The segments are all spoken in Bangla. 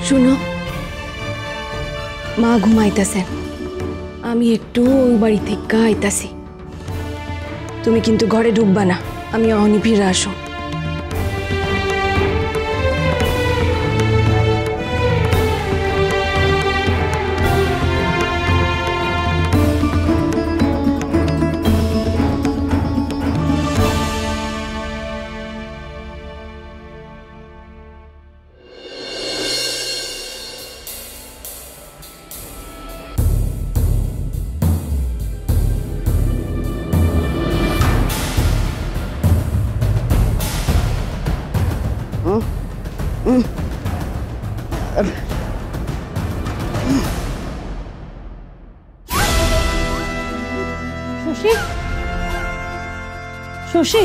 শুনো, মা ঘুমাইতেছেন, আমি একটু ওই বাড়ি থেকে আইতাছি। তুমি কিন্তু ঘরে ঢুকবা না, আমি অহনি ফিরে আসো। শশী, শশী,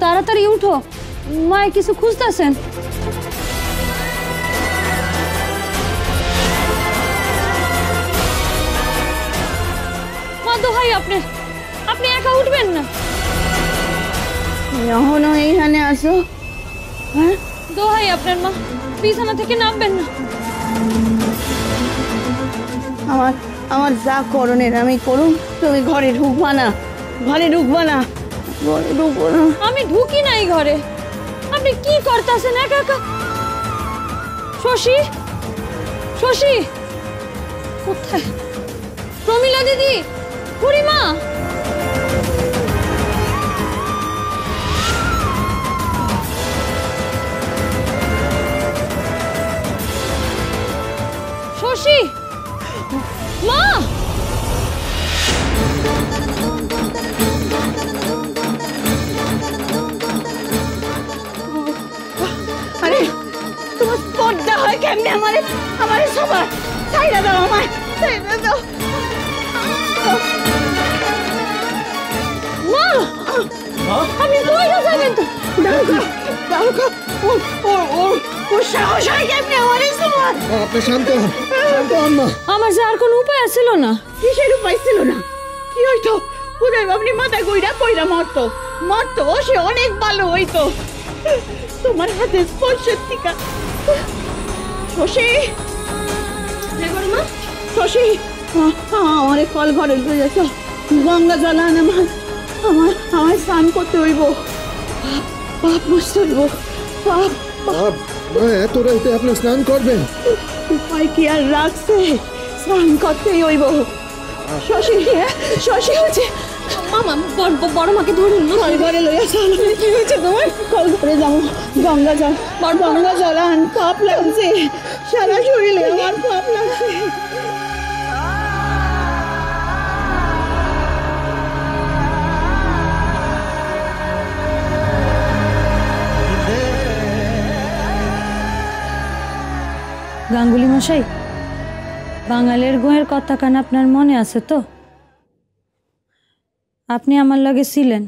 তাড়াতাড়ি উঠো, মায় কিছু খুঁজতেছেন। মা দোহাই আপনি, আপনি একা উঠবেন না। এখনো এইখানে আসো? হ্যাঁ, দোহাই আপনার মা, বিছানা থেকে নামবেন না। আমার আমার যা করণের আমি করুন, তুমি ঘরে ঢুকবা না, ঘরে ঢুকবা না, ঘরে ঢুকবো না। আমি ঢুকি নাই ঘরে, আপনি কি করতেছেন একা একা? শশী, শশী কোথায়? প্রমিলা দিদি, বুড়িমা, শশী, মা, আরে তোমার স্পর্ধা হয় কেমনে আমারে, আমারে সবার ছাইড়া দাও, আমায় ছাইড়া দাও। মা, আপনি কইরা যাবেন তো? ও সাহস হয় কেমনে আমারে সবার? আপনি শান্ত হন, শান্ত হন না। আমার যে আর কোনো উপায় ছিল না। কিসের উপায় ছিল না? কি হইতো? উদয় বাবনি মাথা কইরা কইরা মরতো, মরতো, সে অনেক ভালো হইতো তোমার হাতে স্পর্শের টিকা। শশী, শশী, আমার কল ঘরে লয়ে যাচ্ছ, গঙ্গা জল আন, আমার আমার স্নান করতে হইব, পাপ মুছতে হইব, পাপ। এত রাইতে আপনি স্নান করবেন? উপায় কি আর রাখছে? স্নান করতেই হইব। শশী, শশী হচ্ছে মামা, বড় মাকে ধরুন না। কল ঘরে লইয়া চল। কি হয়েছে তোমার? কল ঘরে যাবো, গঙ্গা জল, গঙ্গা জল আন, পাপ লাগছে, সারা শরীরে আমার পাপ লাগছে। গাঙ্গুলি মশাই, বাঙালির গোয়ের কথা কান আপনার মনে আছে তো? আপনি আমার লগে ছিলেন,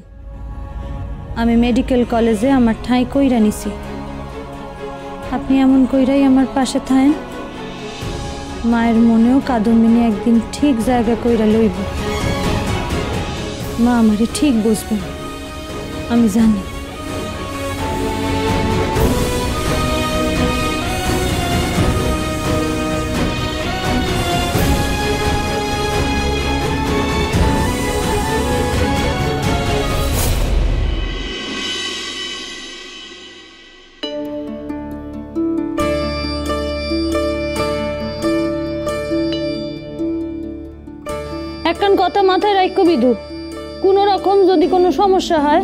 আমি মেডিকেল কলেজে আমার ঠাঁই কইরা নিছি। আপনি এমন কইরাই আমার পাশে থাকেন, মায়ের মনেও কাদম্বিনী একদিন ঠিক জায়গা কইরা লইব। মা আমারে ঠিক বুঝবেন, আমি জানি। একখান কথা মাথায় রাখো বিধু, কোনো রকম যদি কোনো সমস্যা হয়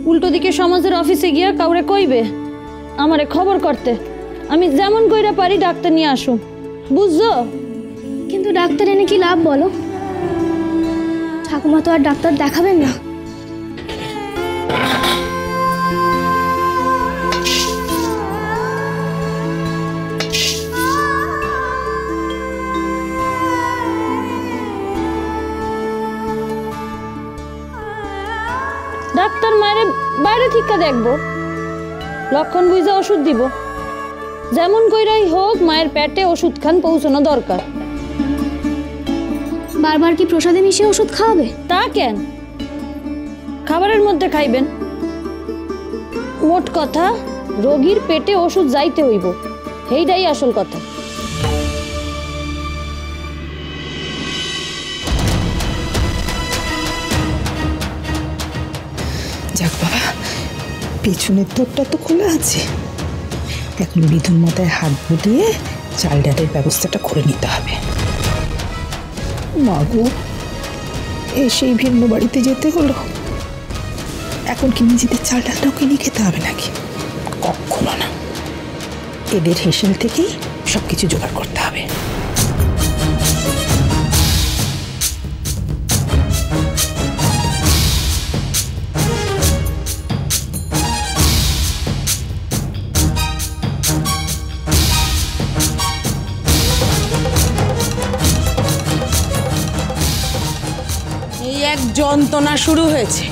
উল্টো দিকে সমাজের অফিসে গিয়া কাউরে কইবে আমারে খবর করতে। আমি যেমন কইরা পারি ডাক্তার নিয়ে আসুম, বুঝছো? কিন্তু ডাক্তার এনে কি লাভ বলো? ঠাকুমা তো আর ডাক্তার দেখাবেন না। ডাক্তার মায়ের বাইরে থেকে দেখবো, লক্ষণ বুঝে ওষুধ দিব। যেমন কইরাই হোক মায়ের পেটে ওষুধ খান পৌঁছানো দরকার। বারবার কি প্রসাদে মিশিয়ে ওষুধ খাওয়াবে? তা কেন, খাবারের মধ্যে খাইবেন। মোট কথা রোগীর পেটে ওষুধ যাইতে হইব, সেইটাই আসল কথা। যাক বাবা, পেছনের দরটা তো খোলা আছে, এখন বিধুর মাথায় হাত বুলিয়ে চাল ডালের ব্যবস্থাটা করে নিতে হবে। মাগো, সেই ভিন্ন বাড়িতে যেতে হলো, এখন কি নিজেদের চাল ডালটাও কিনে খেতে হবে নাকি? কখনো না, এদের হেসেল থেকেই সবকিছু জোগাড় করতে হবে। এই এক যন্ত্রণা শুরু হয়েছে,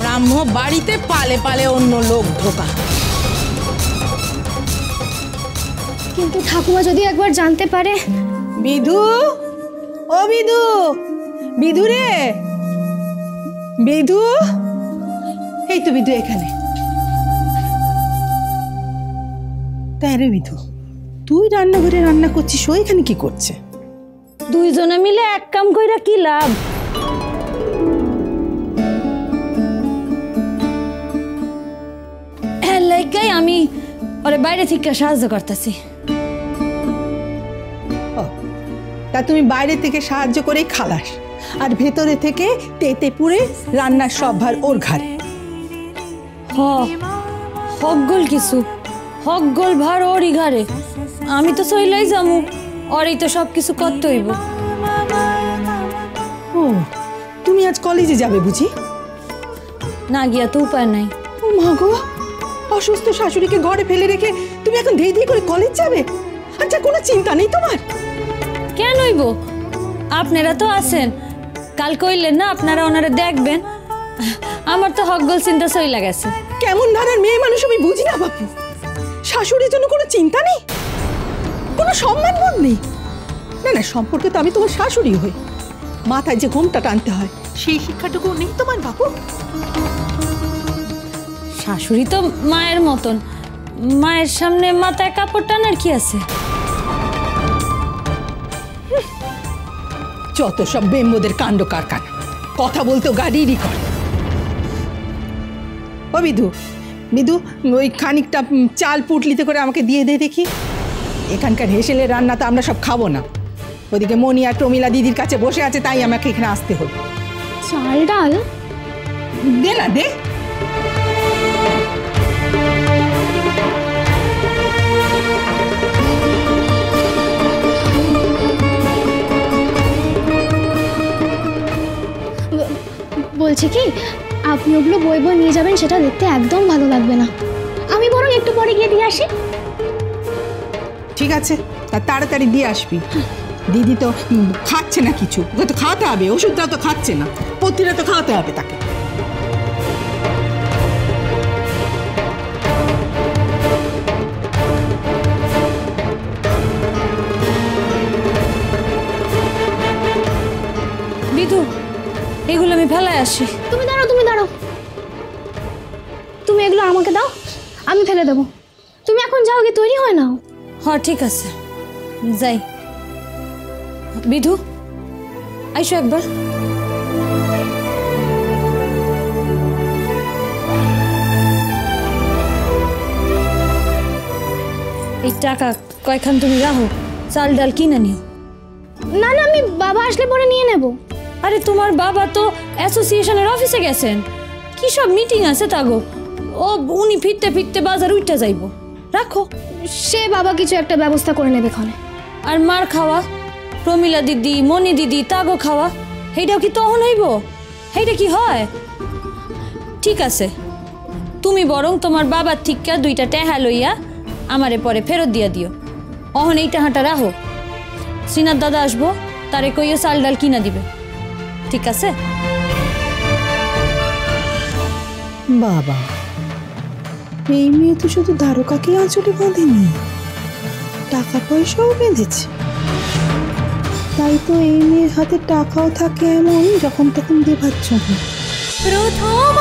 ব্রাহ্ম বাড়িতে পালে পালে অন্য লোক ঢোকা। কিন্তু ঠাকুমা যদি একবার জানতে পারে। বিধু, ও বিধু, বিধু রে, বিধু, এই তো বিধু এখানে। তাই রে বিধু, তুই রান্নাঘরে রান্না করছিস, ও এখানে কি করছে? দুইজনে মিলে এক কাম কইরা কি লাভ? লাইকাই আমি ওরে বাইরে থেকে সাহায্য করতেছি। তা তুমি বাইরে থেকে সাহায্য করেই খালাস, আর ভেতরে থেকে তেতে পুড়ে রান্নার সব ভার ওর ঘাড়ে। হকগোল কিছু, হকগোল ভার ওরই ঘাড়ে। আমি তো সইলাই যামু, ওরই তো সব কিছু করতে হইব। ও, তুমি আজ কলেজে যাবে বুঝি? না গিয়া তো উপায় নাই। ও মা গো, অসুস্থ শাশুড়িকে ঘরে ফেলে রেখে তুমি এখন ধীরে ধীরে করে কলেজ যাবে? আচ্ছা, কোনো চিন্তা নেই তোমার? কেন হইব? আপনারা তো আছেন, কাল কইলেন না আপনারা ওনারা দেখবেন। আমার তো হকগোল চিন্তা সইলা গেছে। কেমন ধারার মেয়ে মানুষ আমি বুঝি না বাপু। শাশুড়ির জন্য কোনো চিন্তা নেই, কোনো সম্মান বোধ নেই? না না, সম্পর্কে তো আমি তোমার শাশুড়ি হই, মাথায় যে ঘোমটা টানতে হয় সেই শিক্ষাটুকু নেই তোমার বাপু? শাশুড়ি তো মায়ের মতন, মায়ের সামনে মাথায় কাপড় টানার কি আছে? যত সব বেম্বদের কাণ্ড কারখানা, কথা বলতেও গাড়িরই করে। ও বিধু, বিধু, ওই খানিকটা চাল পুটলিতে করে আমাকে দিয়ে দে দেখি। এখানকার হেসেলের রান্না তো আমরা সব খাবো না। ওদিকে মনি আর প্রমিলা দিদির কাছে বসে আছে, তাই আমাকে এখানে আসতে হলো। চাল ডাল দে না, দে। বলছে কি, আপনি ওগুলো বই বই নিয়ে যাবেন, সেটা দেখতে একদম ভালো লাগবে না। আমি বরং একটু পরে গিয়ে দিয়ে আসি। ঠিক আছে, তা তাড়াতাড়ি দিয়ে আসবি। দিদি তো খাচ্ছে না কিছু, ওকে তো খাওয়াতে হবে, ওষুধটা তো খাচ্ছে না, প্রতিটা তো খাওয়াতে হবে তাকে। বিধু, এগুলো আমি ফেলায় আসি। তুমি দাঁড়াও, তুমি দাঁড়াও, তুমি এগুলো আমাকে দাও, আমি ফেলে দেবো। তুমি এখন যাও, গিয়ে তৈরি হয় নাও। হ্যাঁ ঠিক আছে, যাই। বিধু, আইসো একবার। এই টাকা কয়খান তুমি রাখো, চাল ডাল কিনে নিও। না না, আমি বাবা আসলে পরে নিয়ে নেব। আরে তোমার বাবা তো অ্যাসোসিয়েশনের অফিসে গেছেন, কি সব মিটিং আছে তাগো। ও উনি ফিরতে ফিরতে বাজার উঠতে যাইব, রাখো। সে বাবা কিছু একটা ব্যবস্থা করে নেবে ক্ষণে। আর মার খাওয়া, প্রমিলা দিদি, মনি দিদি তাগো খাওয়া, সেইটাও কি তখন হইব? সেইটা কি হয়? ঠিক আছে, তুমি বরং তোমার বাবার ঠিকা 2টা টেহা লইয়া আমারে পরে ফেরত দিয়া দিও। অহন এই টাহাটা রাখো, শ্রীনাথ দাদা আসবো, তারে কইও চাল ডাল কিনা দিবে, ঠিক আছে? বাবা, এই মেয়ে তো শুধু দ্বারকাকে আঁচলে বাঁধেনি, টাকা পয়সাও বেঁধেছে। তাই তো এই মেয়ের হাতে টাকাও থাকে এমন যখন তখন দেবার জন্য। প্রথম